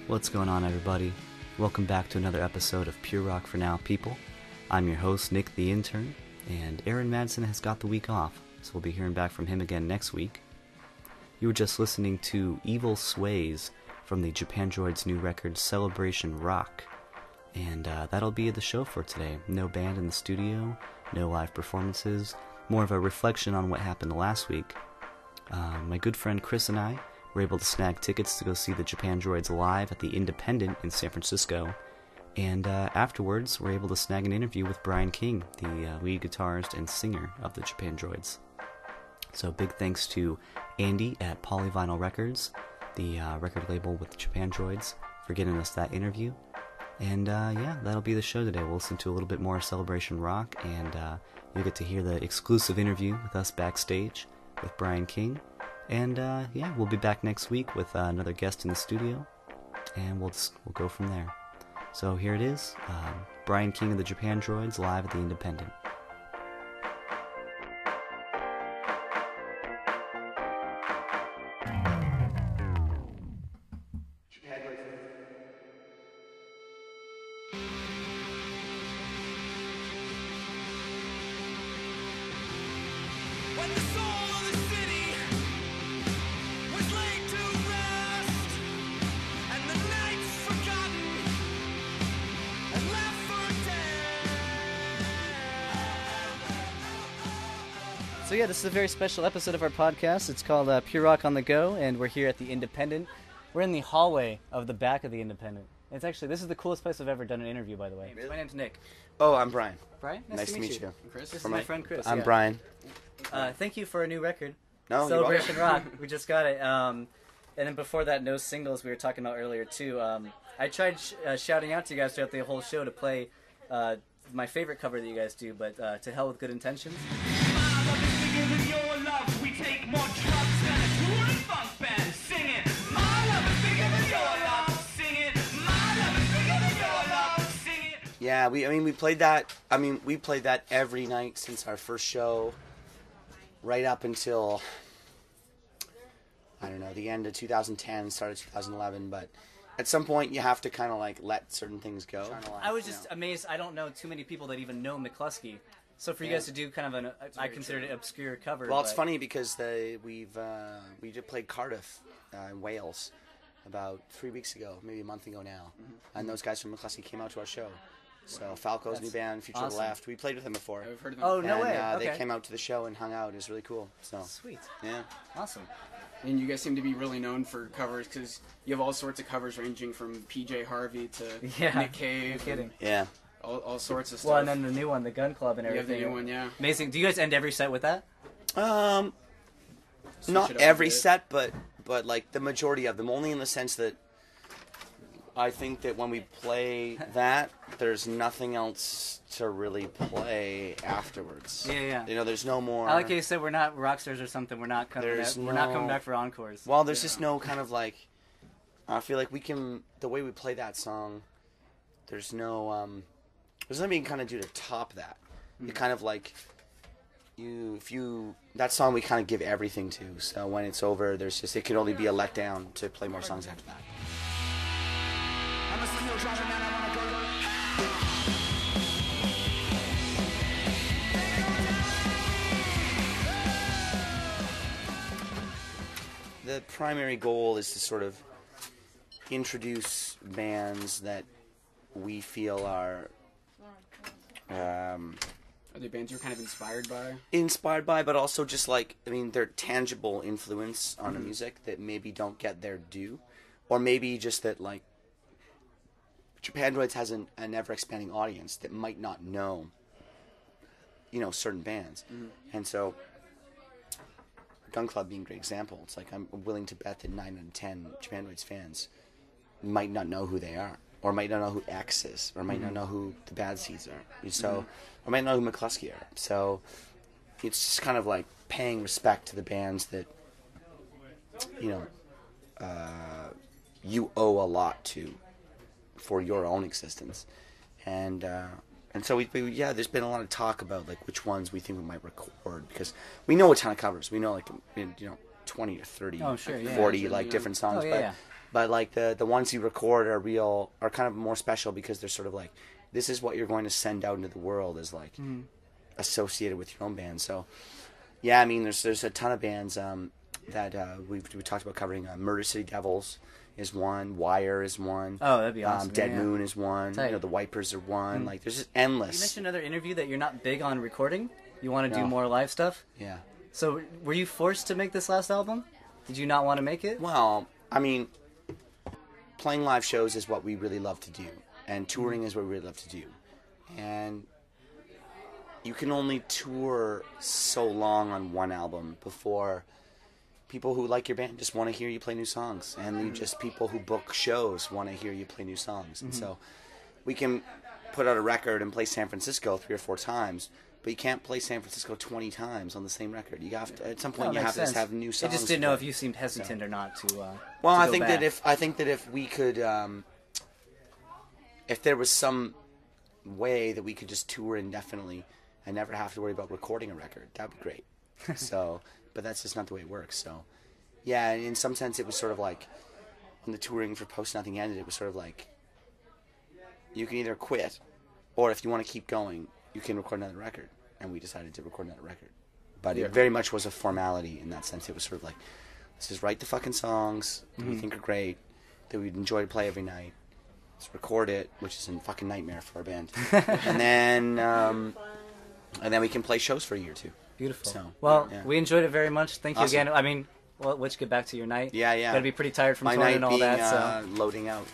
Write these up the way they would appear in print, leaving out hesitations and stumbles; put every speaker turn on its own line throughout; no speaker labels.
What's going on, everybody? Welcome back to another episode of Pure Rock for Now, people. I'm your host, Nick the Intern, and Aaron Madsen has got the week off, so we'll be hearing back from him again next week. You were just listening to Evil Sways from the Japandroids' new record, Celebration Rock, and that'll be the show for today. No band in the studio, no live performances, more of a reflection on what happened last week. My good friend Chris and I were able to snag tickets to go see the Japandroids live at the Independent in San Francisco, and afterwards we're able to snag an interview with Brian King, the lead guitarist and singer of the Japandroids. So big thanks to Andy at Polyvinyl Records, the record label with the Japandroids, for getting us that interview. And yeah, that'll be the show today. We'll listen to a little bit more Celebration Rock, and you'll get to hear the exclusive interview with us backstage with Brian King. And yeah, we'll be back next week with another guest in the studio, and we'll go from there. So here it is, Brian King of the Japandroids live at the Independent. So yeah, this is a very special episode of our podcast. It's called Pure Rock on the Go, and we're here at the Independent. We're in the hallway of the back of the Independent. It's actually, this is the coolest place I've ever done an interview, by the way.
Really?
My name's Nick.
Oh, I'm Brian.
Brian?
Nice to meet you.
Chris? This is my friend Chris.
I'm Brian.
Thank you for a new record.
No,
Celebration Rock. We just got it. And then before that, no singles we were talking about earlier, too. I tried shouting out to you guys throughout the whole show to play my favorite cover that you guys do, but To Hell with Good Intentions.
Yeah, we played that. We played that every night since our first show, right up until I don't know, the end of 2010, start of 2011. But at some point, you have to kind of like let certain things go.
I was just amazed. I don't know too many people that even know McCluskey. So for you guys to do kind of I consider it an obscure cover.
Well, it's funny because we just played Cardiff in Wales about 3 weeks ago, maybe a month ago now, and those guys from McCluskey came out to our show. So Falco's new band, Future
awesome.
Left, we played with them before.
I've heard of them.
Oh, no way.
They came out to the show and hung out. It was really cool. So
sweet.
Yeah.
Awesome.
And you guys seem to be really known for covers because you have all sorts of covers ranging from PJ Harvey to Nick Cave.
No kidding.
Yeah.
All sorts of stuff.
Well, and then the new one, the Gun Club and everything.
You have the new one, yeah.
Amazing. Do you guys end every set with that?
Not every set, but like the majority of them. Only in the sense that I think that when we play that, there's nothing else to really play afterwards.
Yeah.
You know, there's no more.
I like how you said we're not rock stars or something. We're not coming. We're not coming back for encores.
Well, there's just no kind of like. I feel like we can. The way we play that song, there's no. There's nothing you can kind of do to top that. You kind of like. That song we kind of give everything to. So when it's over, it can only be a letdown to play more songs after that. The primary goal is to sort of introduce bands that we feel are
they bands you're kind of inspired by?
Inspired by, but also just like, they're tangible influence on the music that maybe don't get their due. Or maybe just that, like, Japandroids has an ever-expanding audience that might not know, certain bands. And so, Gun Club being a great example. It's like, I'm willing to bet that 9 out of 10 Japandroids fans might not know who they are. Or might not know who X is, or might not know who the Bad Seeds are. So, or might not know who McCluskey are. So, it's just kind of like paying respect to the bands that, you owe a lot to for your own existence. And so there's been a lot of talk about like which ones we think we might record, because we know a ton of covers. We know 20 or 30, 40 different songs. But like the ones you record are kind of more special because they're sort of like, this is what you're going to send out into the world as like associated with your own band. So yeah, I mean there's a ton of bands that we talked about covering. Murder City Devils is one, Wire is one.
Oh, that'd be awesome.
Dead Moon is one.
Tight.
You know, the Wipers are one. Like there's just endless.
You mentioned another interview that you're not big on recording. You want to do more live stuff.
Yeah.
So were you forced to make this last album? Did you not want to make it?
Well, I mean, playing live shows is what we really love to do, and touring is what we really love to do. And you can only tour so long on one album before people who like your band just want to hear you play new songs, and people who book shows want to hear you play new songs. And so we can put out a record and play San Francisco 3 or 4 times, but you can't play San Francisco 20 times on the same record. You have to, at some point, you have to just have new songs.
I just didn't know if you seemed hesitant or not to.
Well,
to
I
go
think
back.
that if we could, if there was some way that we could just tour indefinitely and never have to worry about recording a record, that'd be great. So, but that's just not the way it works. So, yeah, in some sense, it was sort of like when the touring for Post Nothing ended, it was sort of like you can either quit, or if you want to keep going, you can record another record. And we decided to record another record. But it very much was a formality in that sense. It was sort of like, let's just write the fucking songs that we think are great, that we'd enjoy to play every night. Let's record it, which is a fucking nightmare for our band. and then we can play shows for a year or two.
Beautiful.
So,
well, we enjoyed it very much. Thank you
Awesome.
again. I mean, well, let's get back to your night.
Yeah.
You're going to be pretty tired from
My
touring
night
and all
being,
that. So
loading out,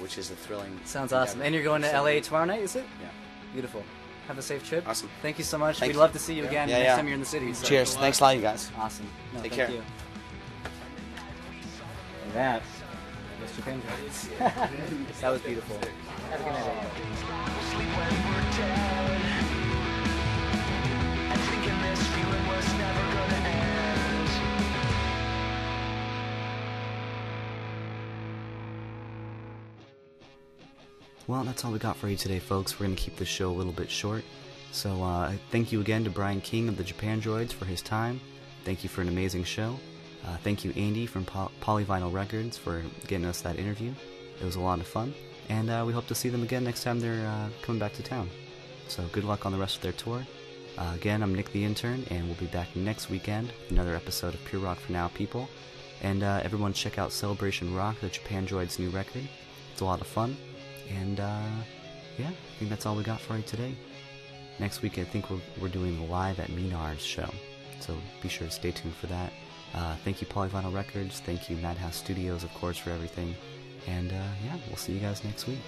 which is a thrilling.
sounds
endeavor.
awesome. And you're going to LA tomorrow night, is it?
Yeah.
Beautiful. Have a safe trip.
Awesome.
Thank you so much.
Thank
We'd
you.
love to see you again next time you're in the city. So.
Cheers. Thanks a lot, you guys.
Awesome. No,
Take
thank
care.
you. And that was Japandroids. That was beautiful. Have a good night, everybody. Well, that's all we got for you today, folks. We're going to keep the show a little bit short. So thank you again to Brian King of the Japandroids for his time. Thank you for an amazing show. Thank you, Andy from Polyvinyl Records, for getting us that interview. It was a lot of fun. And we hope to see them again next time they're coming back to town. So good luck on the rest of their tour. Again, I'm Nick the Intern, and we'll be back next weekend with another episode of Pure Rock for Now, people. And everyone check out Celebration Rock, the Japandroids' new record. It's a lot of fun. And, yeah, I think that's all we got for you today. Next week, I think we're doing Live at Minar's show. So be sure to stay tuned for that. Thank you, Polyvinyl Records. Thank you, Madhouse Studios, of course, for everything. And, yeah, we'll see you guys next week.